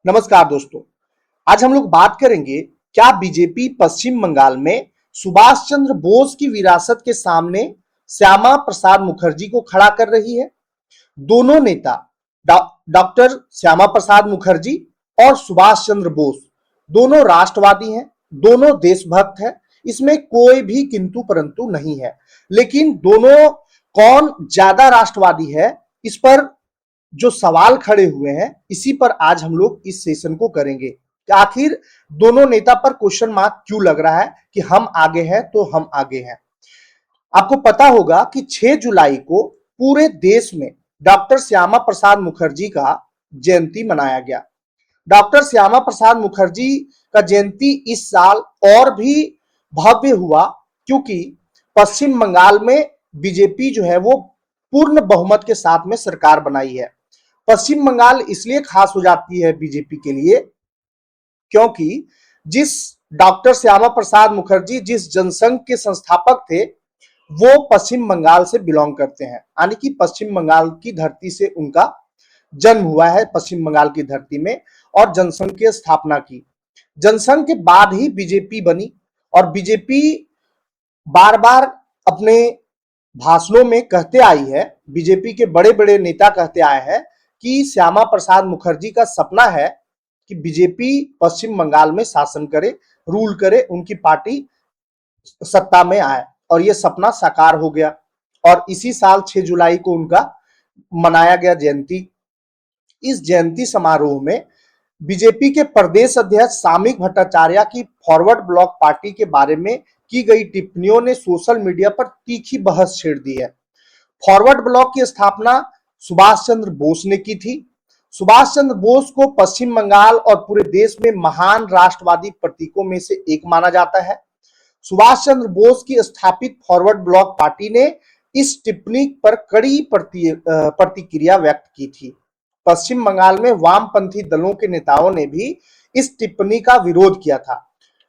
नमस्कार दोस्तों। आज हम लोग बात करेंगे क्या बीजेपी पश्चिम बंगाल में सुभाष चंद्र बोस की विरासत के सामने श्यामा प्रसाद मुखर्जी को खड़ा कर रही है। दोनों नेता डॉक्टर श्यामा प्रसाद मुखर्जी और सुभाष चंद्र बोस दोनों राष्ट्रवादी हैं, दोनों देशभक्त हैं। इसमें कोई भी किंतु परंतु नहीं है। लेकिन दोनों कौन ज्यादा राष्ट्रवादी है, इस पर जो सवाल खड़े हुए हैं, इसी पर आज हम लोग इस सेशन को करेंगे कि आखिर दोनों नेता पर क्वेश्चन मार्क क्यों लग रहा है कि हम आगे हैं तो हम आगे हैं। आपको पता होगा कि 6 जुलाई को पूरे देश में डॉक्टर श्यामा प्रसाद मुखर्जी का जयंती मनाया गया। डॉक्टर श्यामा प्रसाद मुखर्जी का जयंती इस साल और भी भव्य हुआ क्योंकि पश्चिम बंगाल में बीजेपी जो है वो पूर्ण बहुमत के साथ में सरकार बनाई है। पश्चिम बंगाल इसलिए खास हो जाती है बीजेपी के लिए क्योंकि जिस डॉक्टर श्यामा प्रसाद मुखर्जी जिस जनसंघ के संस्थापक थे वो पश्चिम बंगाल से बिलोंग करते हैं, यानी कि पश्चिम बंगाल की धरती से उनका जन्म हुआ है, पश्चिम बंगाल की धरती में, और जनसंघ की स्थापना की। जनसंघ के बाद ही बीजेपी बनी और बीजेपी बार बार अपने भाषणों में कहते आई है, बीजेपी के बड़े बड़े नेता कहते आए हैं कि श्यामा प्रसाद मुखर्जी का सपना है कि बीजेपी पश्चिम बंगाल में शासन करे, रूल करे, उनकी पार्टी सत्ता में आए, और ये सपना साकार हो गया। और इसी साल 6 जुलाई को उनका मनाया गया जयंती। इस जयंती समारोह में बीजेपी के प्रदेश अध्यक्ष सामिक भट्टाचार्य की फॉरवर्ड ब्लॉक पार्टी के बारे में की गई टिप्पणियों ने सोशल मीडिया पर तीखी बहस छेड़ दी है। फॉरवर्ड ब्लॉक की स्थापना सुभाष चंद्र बोस ने की थी। सुभाष चंद्र बोस को पश्चिम बंगाल और पूरे देश में महान राष्ट्रवादी प्रतीकों में से एक माना जाता है। सुभाष चंद्र बोस की स्थापित फॉरवर्ड ब्लॉक पार्टी ने इस टिप्पणी पर कड़ी प्रतिक्रिया व्यक्त की थी। पश्चिम बंगाल में वामपंथी दलों के नेताओं ने भी इस टिप्पणी का विरोध किया था।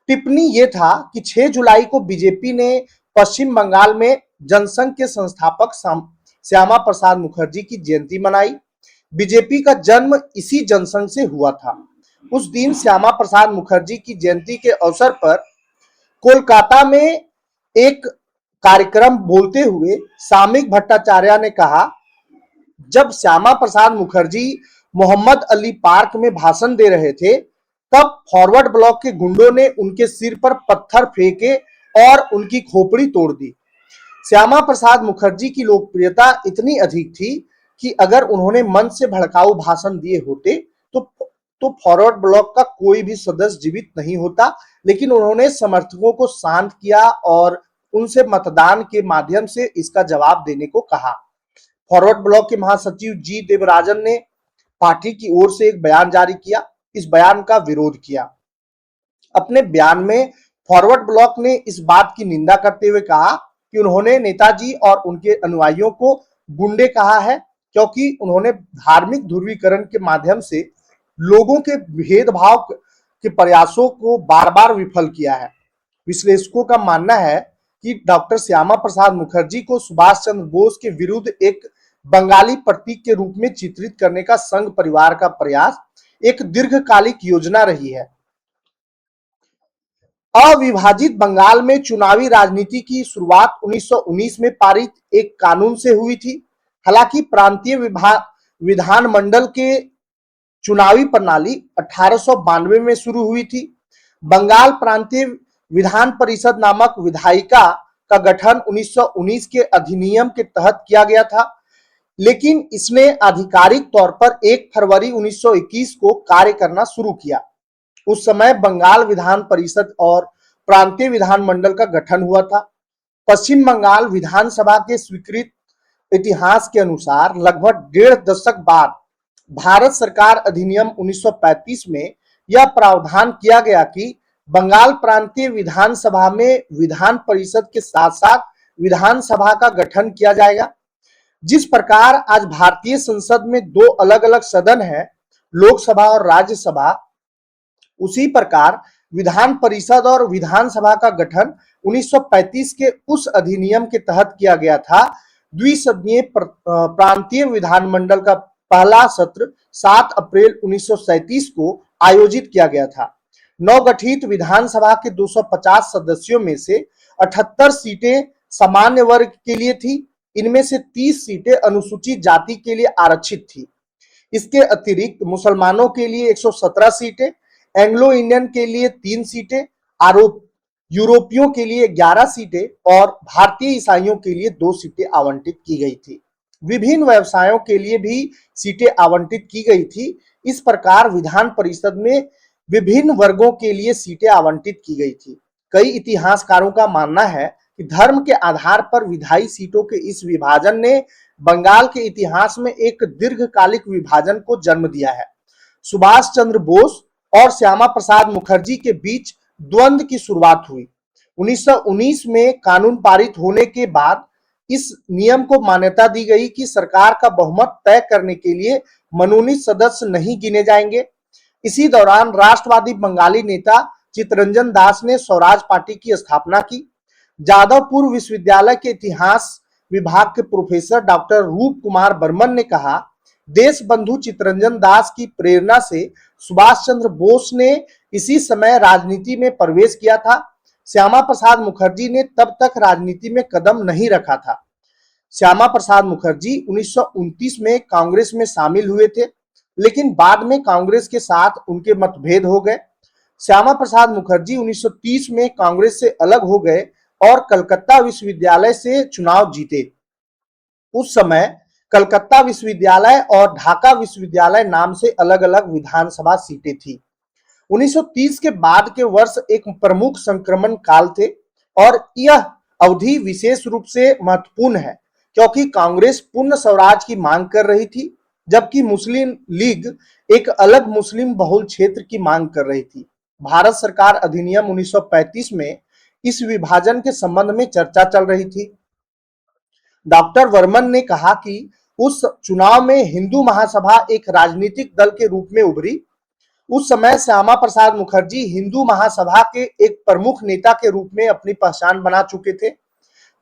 टिप्पणी यह था कि 6 जुलाई को बीजेपी ने पश्चिम बंगाल में जनसंघ के संस्थापक श्यामा प्रसाद मुखर्जी की जयंती मनाई। बीजेपी का जन्म इसी जनसंघ से हुआ था। उस दिन श्यामा प्रसाद मुखर्जी की जयंती के अवसर पर कोलकाता में एक कार्यक्रम बोलते हुए सामिक भट्टाचार्य ने कहा, जब श्यामा प्रसाद मुखर्जी मोहम्मद अली पार्क में भाषण दे रहे थे तब फॉरवर्ड ब्लॉक के गुंडों ने उनके सिर पर पत्थर फेंके और उनकी खोपड़ी तोड़ दी। श्यामा प्रसाद मुखर्जी की लोकप्रियता इतनी अधिक थी कि अगर उन्होंने मन से भड़काऊ भाषण दिए होते तो फॉरवर्ड ब्लॉक का कोई भी सदस्य जीवित नहीं होता। लेकिन उन्होंने समर्थकों को शांत किया और उनसे मतदान के माध्यम से इसका जवाब देने को कहा। फॉरवर्ड ब्लॉक के महासचिव जी देवराजन ने पार्टी की ओर से एक बयान जारी किया, इस बयान का विरोध किया। अपने बयान में फॉरवर्ड ब्लॉक ने इस बात की निंदा करते हुए कहा कि उन्होंने नेताजी और उनके अनुयायियों को गुंडे कहा है क्योंकि उन्होंने धार्मिक ध्रुवीकरण के माध्यम से लोगों के भेदभाव के प्रयासों को बार बार विफल किया है। विश्लेषकों का मानना है कि डॉक्टर श्यामा प्रसाद मुखर्जी को सुभाष चंद्र बोस के विरुद्ध एक बंगाली प्रतीक के रूप में चित्रित करने का संघ परिवार का प्रयास एक दीर्घकालिक योजना रही है। अविभाजित बंगाल में चुनावी राजनीति की शुरुआत 1919 में पारित एक कानून से हुई थी। हालांकि प्रांतीय विधानमंडल के चुनावी प्रणाली 1892 में शुरू हुई थी। बंगाल प्रांतीय विधान परिषद नामक विधायिका का गठन 1919 के अधिनियम के तहत किया गया था, लेकिन इसने आधिकारिक तौर पर 1 फरवरी 1921 को कार्य करना शुरू किया। उस समय बंगाल विधान परिषद और प्रांतीय विधानमंडल का गठन हुआ था। पश्चिम बंगाल विधानसभा के स्वीकृत इतिहास के अनुसार लगभग 1.5 दशक बाद भारत सरकार अधिनियम 1935 में यह प्रावधान किया गया कि बंगाल प्रांतीय विधानसभा में विधान परिषद के साथ साथ विधानसभा का गठन किया जाएगा। जिस प्रकार आज भारतीय संसद में 2 अलग अलग सदन हैं, लोकसभा और राज्यसभा, उसी प्रकार विधान परिषद और विधानसभा का गठन 1935 के उस अधिनियम के तहत किया गया था। द्विसदनीय प्रांतीय विधानमंडल का पहला सत्र 7 अप्रैल 1937 को आयोजित किया गया था। नवगठित विधानसभा के 250 सदस्यों में से 78 सीटें सामान्य वर्ग के लिए थी। इनमें से 30 सीटें अनुसूचित जाति के लिए आरक्षित थी। इसके अतिरिक्त मुसलमानों के लिए 117 सीटें, एंग्लो इंडियन के लिए 3 सीटें, आरोप यूरोपियों के लिए 11 सीटें और भारतीय ईसाइयों के लिए 2 सीटें आवंटित की गई थी। विभिन्न व्यवसायों के लिए भी सीटें आवंटित की गई थी। इस प्रकार विधान परिषद में विभिन्न वर्गों के लिए सीटें आवंटित की गई थी। कई इतिहासकारों का मानना है कि धर्म के आधार पर विधायी सीटों के इस विभाजन ने बंगाल के इतिहास में एक दीर्घकालिक विभाजन को जन्म दिया है। सुभाष चंद्र बोस और श्यामा प्रसाद मुखर्जी के बीच द्वंद्व की शुरुआत हुई। 1919 में कानून पारित होने के बाद इस नियम को मान्यता दी गई कि सरकार का बहुमत तय करने के लिए मनोनीत सदस्य नहीं गिने जाएंगे। इसी दौरान राष्ट्रवादी बंगाली नेता चित्तरंजन दास ने स्वराज पार्टी की स्थापना की। जादवपुर विश्वविद्यालय के इतिहास विभाग के प्रोफेसर डॉक्टर रूप कुमार बर्मन ने कहा, देश बंधु चित्तरंजन दास की प्रेरणा से सुभाष चंद्र बोस ने इसी समय राजनीति में प्रवेश किया था। श्यामा प्रसाद मुखर्जी ने तब तक राजनीति में कदम नहीं रखा था। श्यामा प्रसाद मुखर्जी 1929 में कांग्रेस में शामिल हुए थे, लेकिन बाद में कांग्रेस के साथ उनके मतभेद हो गए। श्यामा प्रसाद मुखर्जी 1930 में कांग्रेस से अलग हो गए और कलकत्ता विश्वविद्यालय से चुनाव जीते। उस समय कलकत्ता विश्वविद्यालय और ढाका विश्वविद्यालय नाम से अलग-अलग विधानसभा सीटें थी। 1930 के बाद के वर्ष एक प्रमुख संक्रमण काल थे और यह अवधि विशेष रूप से महत्वपूर्ण है क्योंकि कांग्रेस पूर्ण स्वराज की मांग कर रही थी, जबकि मुस्लिम लीग एक अलग मुस्लिम बहुल क्षेत्र की मांग कर रही थी। भारत सरकार अधिनियम 1935 में इस विभाजन के संबंध में चर्चा चल रही थी। डॉक्टर वर्मन ने कहा कि उस चुनाव में हिंदू महासभा एक राजनीतिक दल के रूप में उभरी। उस समय श्यामा प्रसाद मुखर्जी हिंदू महासभा के एक प्रमुख नेता के रूप में अपनी पहचान बना चुके थे।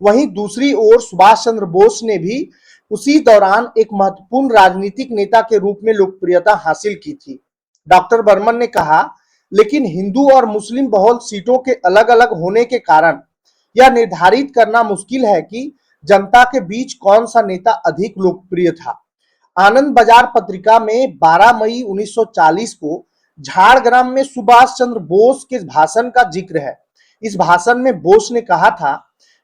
वहीं दूसरी ओर सुभाष चंद्र बोस ने भी उसी दौरान एक महत्वपूर्ण राजनीतिक नेता के रूप में लोकप्रियता हासिल की थी। डॉक्टर बर्मन ने कहा, लेकिन हिंदू और मुस्लिम बहुल सीटों के अलग-अलग होने के कारण यह निर्धारित करना मुश्किल है कि जनता के बीच कौन सा नेता अधिक लोकप्रिय था। आनंद बाजार पत्रिका में 12 मई 1940 को झाड़ग्राम में सुभाष चंद्र बोस के भाषण का जिक्र है। इस भाषण में बोस ने कहा था,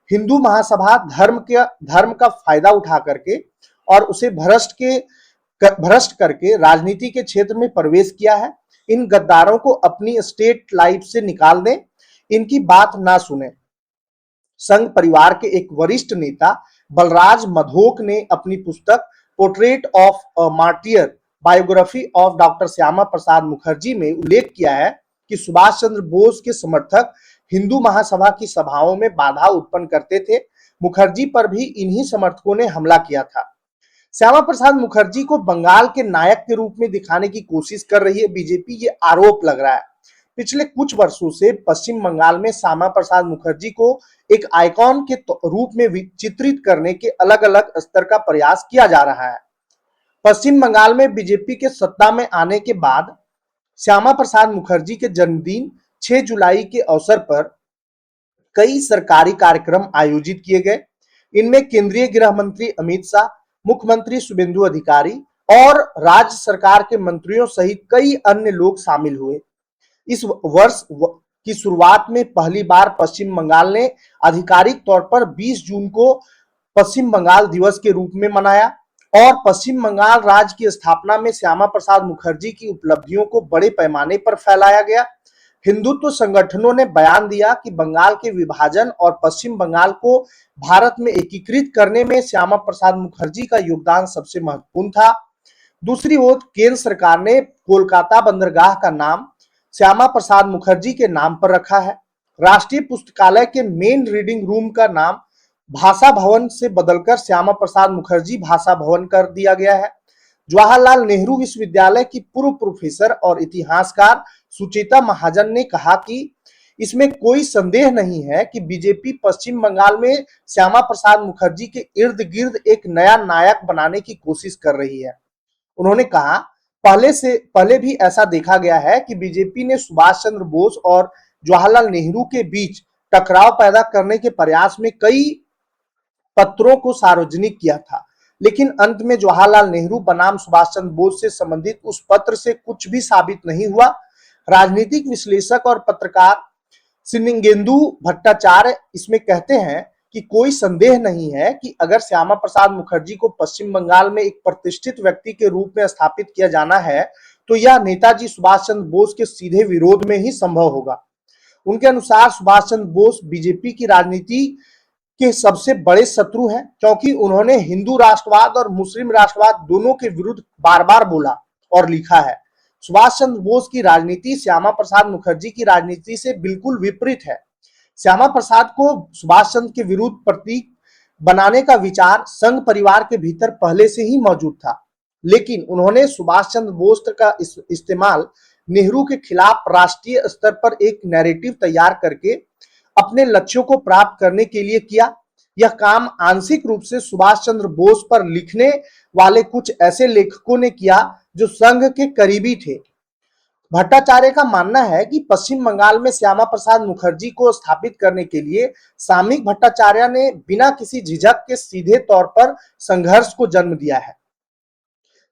हिंदू महासभा धर्म का फायदा उठा करके और उसे भ्रष्ट करके राजनीति के क्षेत्र में प्रवेश किया है। इन गद्दारों को अपनी स्टेट लाइफ से निकाल दें, इनकी बात ना सुने। संघ परिवार के एक वरिष्ठ नेता बलराज मधोक ने अपनी पुस्तक portrait of a martyr biography of doctor Shyama Prasad Mukherjee में उल्लेख किया है कि सुभाष चंद्र बोस के समर्थक हिंदू महासभा की सभाओं में बाधा उत्पन्न करते थे। मुखर्जी पर भी इन्हीं समर्थकों ने हमला किया था। श्यामा प्रसाद मुखर्जी को बंगाल के नायक के रूप में दिखाने की कोशिश कर रही है बीजेपी, ये आरोप लग रहा है। पिछले कुछ वर्षों से पश्चिम बंगाल में श्यामा प्रसाद मुखर्जी को एक आइकॉन के रूप में चित्रित करने के अलग-अलग स्तर का प्रयास किया जा रहा है। पश्चिम बंगाल में बीजेपी के सत्ता में आने के बाद श्यामा प्रसाद मुखर्जी के जन्मदिन 6 जुलाई के अवसर पर कई सरकारी कार्यक्रम आयोजित किए गए। इनमें केंद्रीय गृह मंत्री अमित शाह, मुख्यमंत्री शुभेंदु अधिकारी और राज्य सरकार के मंत्रियों सहित कई अन्य लोग शामिल हुए। इस वर्ष की शुरुआत में पहली बार पश्चिम बंगाल ने आधिकारिक तौर पर 20 जून को पश्चिम बंगाल दिवस के रूप में मनाया और पश्चिम बंगाल राज्य की स्थापना में श्यामा प्रसाद मुखर्जी की उपलब्धियों को बड़े पैमाने पर फैलाया गया। हिंदुत्व संगठनों ने बयान दिया कि बंगाल के विभाजन और पश्चिम बंगाल को भारत में एकीकृत करने में श्यामा प्रसाद मुखर्जी का योगदान सबसे महत्वपूर्ण था। दूसरी ओर केंद्र सरकार ने कोलकाता बंदरगाह का नाम श्यामा प्रसाद मुखर्जी के नाम पर रखा है। राष्ट्रीय पुस्तकालय के मेन रीडिंग रूम का नाम भाषा भवन से बदलकर श्यामा प्रसाद मुखर्जी भाषा भवन कर दिया गया है। जवाहरलाल नेहरू विश्वविद्यालय की पूर्व प्रोफेसर और इतिहासकार सुचेता महाजन ने कहा कि इसमें कोई संदेह नहीं है कि बीजेपी पश्चिम बंगाल में श्यामा प्रसाद मुखर्जी के इर्द गिर्द एक नया नायक बनाने की कोशिश कर रही है। उन्होंने कहा, पहले भी ऐसा देखा गया है कि बीजेपी ने सुभाष चंद्र बोस और जवाहरलाल नेहरू के बीच टकराव पैदा करने के प्रयास में कई पत्रों को सार्वजनिक किया था, लेकिन अंत में जवाहरलाल नेहरू बनाम सुभाष चंद्र बोस से संबंधित उस पत्र से कुछ भी साबित नहीं हुआ। राजनीतिक विश्लेषक और पत्रकार सिन्निगेंदु भट्टाचार्य इसमें कहते हैं कि कोई संदेह नहीं है कि अगर श्यामा प्रसाद मुखर्जी को पश्चिम बंगाल में एक प्रतिष्ठित व्यक्ति के रूप में स्थापित किया जाना है, तो यह नेताजी सुभाष चंद्र बोस के सीधे विरोध में ही संभव होगा। उनके अनुसार सुभाष चंद्र बोस बीजेपी की राजनीति के सबसे बड़े शत्रु हैं, क्योंकि उन्होंने हिंदू राष्ट्रवाद और मुस्लिम राष्ट्रवाद दोनों के विरुद्ध बार बार बोला और लिखा है। सुभाष चंद्र बोस की राजनीति श्यामा प्रसाद मुखर्जी की राजनीति से बिल्कुल विपरीत है। श्यामा प्रसाद को सुभाष चंद्र के विरुद्ध प्रतीक बनाने का विचार संघ परिवार के भीतर पहले से ही मौजूद था, लेकिन उन्होंने सुभाष चंद्र बोस का इस्तेमाल नेहरू के खिलाफ राष्ट्रीय स्तर पर एक नैरेटिव तैयार करके अपने लक्ष्यों को प्राप्त करने के लिए किया। यह काम आंशिक रूप से सुभाष चंद्र बोस पर लिखने वाले कुछ ऐसे लेखकों ने किया जो संघ के करीबी थे। भट्टाचार्य का मानना है कि पश्चिम बंगाल में श्यामा प्रसाद मुखर्जी को स्थापित करने के लिए सामयिक भट्टाचार्य ने बिना किसी झिझक के सीधे तौर पर संघर्ष को जन्म दिया है।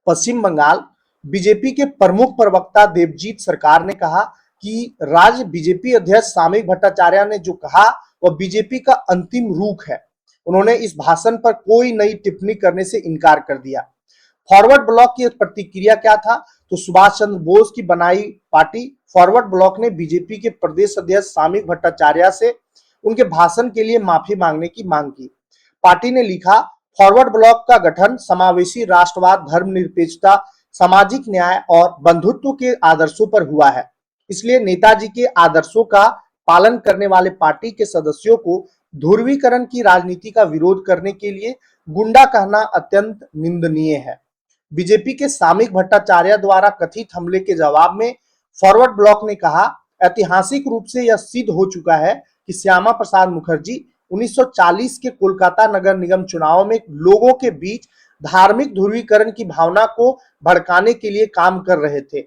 पश्चिम बंगाल बीजेपी के प्रमुख प्रवक्ता देवजीत सरकार ने कहा कि राज्य बीजेपी अध्यक्ष सामयिक भट्टाचार्य ने जो कहा वह बीजेपी का अंतिम रूख है। उन्होंने इस भाषण पर कोई नई टिप्पणी करने से इनकार कर दिया। फॉरवर्ड ब्लॉक की प्रतिक्रिया क्या था? तो सुभाष चंद्र बोस की बनाई पार्टी फॉरवर्ड ब्लॉक ने बीजेपी के प्रदेश अध्यक्ष सामयिक भट्टाचार्य से उनके भाषण के लिए माफी मांगने की मांग की। पार्टी ने लिखा, फॉरवर्ड ब्लॉक का गठन समावेशी राष्ट्रवाद, धर्मनिरपेक्षता, सामाजिक न्याय और बंधुत्व के आदर्शों पर हुआ है। इसलिए नेताजी के आदर्शों का पालन करने वाले पार्टी के सदस्यों को ध्रुवीकरण की राजनीति का विरोध करने के लिए गुंडा कहना अत्यंत निंदनीय है। बीजेपी के सामयिक भट्टाचार्य द्वारा कथित हमले के जवाब में फॉरवर्ड ब्लॉक ने कहा, ऐतिहासिक रूप से यह सिद्ध हो चुका है कि श्यामा प्रसाद मुखर्जी 1940 के कोलकाता नगर निगम चुनाव में लोगों के बीच धार्मिक ध्रुवीकरण की भावना को भड़काने के लिए काम कर रहे थे।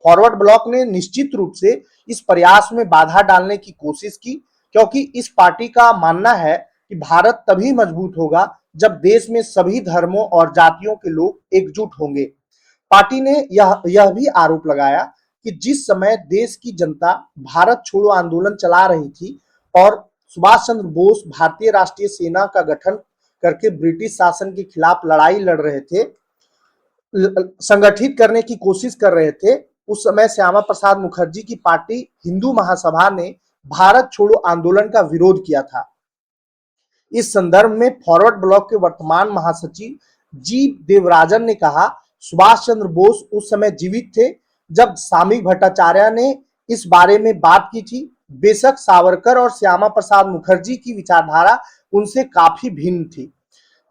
फॉरवर्ड ब्लॉक ने निश्चित रूप से इस प्रयास में बाधा डालने की कोशिश की, क्योंकि इस पार्टी का मानना है कि भारत तभी मजबूत होगा जब देश में सभी धर्मों और जातियों के लोग एकजुट होंगे। पार्टी ने यह भी आरोप लगाया कि जिस समय देश की जनता भारत छोड़ो आंदोलन चला रही थी और सुभाष चंद्र बोस भारतीय राष्ट्रीय सेना का गठन करके ब्रिटिश शासन के खिलाफ लड़ाई लड़ रहे थे, संगठित करने की कोशिश कर रहे थे, उस समय श्यामा प्रसाद मुखर्जी की पार्टी हिंदू महासभा ने भारत छोड़ो आंदोलन का विरोध किया था। इस संदर्भ में फॉरवर्ड ब्लॉक के वर्तमान महासचिव जी देवराजन ने कहा, सुभाष चंद्र बोस उस समय जीवित थे जब सामयिक भट्टाचार्य ने इस बारे में बात की थी। बेशक सावरकर और श्यामा प्रसाद मुखर्जी की विचारधारा उनसे काफी भिन्न थी।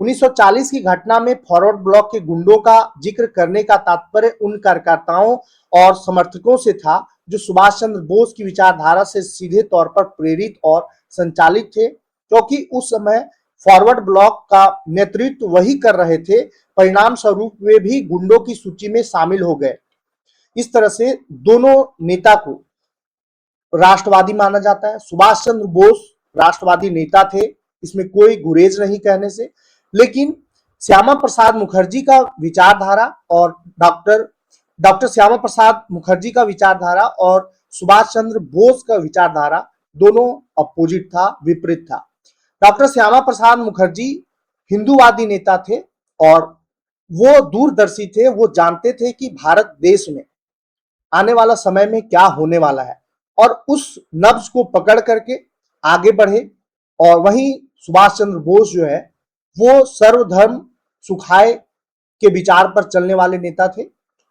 1940 की घटना में फॉरवर्ड ब्लॉक के गुंडों का जिक्र करने का तात्पर्य उन कार्यकर्ताओं और समर्थकों से था जो सुभाष चंद्र बोस की विचारधारा से सीधे तौर पर प्रेरित और संचालित थे, क्योंकि उस समय फॉरवर्ड ब्लॉक का नेतृत्व वही कर रहे थे। परिणाम स्वरूप वे भी गुंडों की सूची में शामिल हो गए। इस तरह से दोनों नेता को राष्ट्रवादी माना जाता है। सुभाष चंद्र बोस राष्ट्रवादी नेता थे, इसमें कोई गुरेज नहीं कहने से, लेकिन श्यामा प्रसाद मुखर्जी का विचारधारा और डॉक्टर श्यामा प्रसाद मुखर्जी का विचारधारा और सुभाष चंद्र बोस का विचारधारा दोनों अपोजिट था, विपरीत था। डॉक्टर श्यामा प्रसाद मुखर्जी हिंदूवादी नेता थे और वो दूरदर्शी थे। वो जानते थे कि भारत देश में आने वाला समय में क्या होने वाला है और उस नब्ज को पकड़ करके आगे बढ़े। और वहीं सुभाष चंद्र बोस जो है वो सर्वधर्म सुखाय के विचार पर चलने वाले नेता थे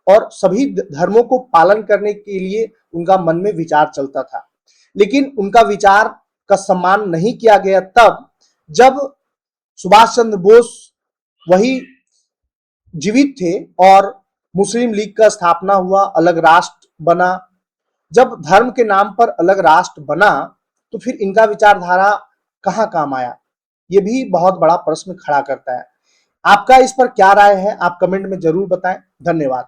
और सभी धर्मों को पालन करने के लिए उनका मन में विचार चलता था, लेकिन उनका विचार का सम्मान नहीं किया गया तब जब सुभाष चंद्र बोस वही जीवित थे और मुस्लिम लीग का स्थापना हुआ, अलग राष्ट्र बना। जब धर्म के नाम पर अलग राष्ट्र बना तो फिर इनका विचारधारा कहां काम आया, ये भी बहुत बड़ा प्रश्न खड़ा करता है। आपका इस पर क्या राय है, आप कमेंट में जरूर बताएं। धन्यवाद।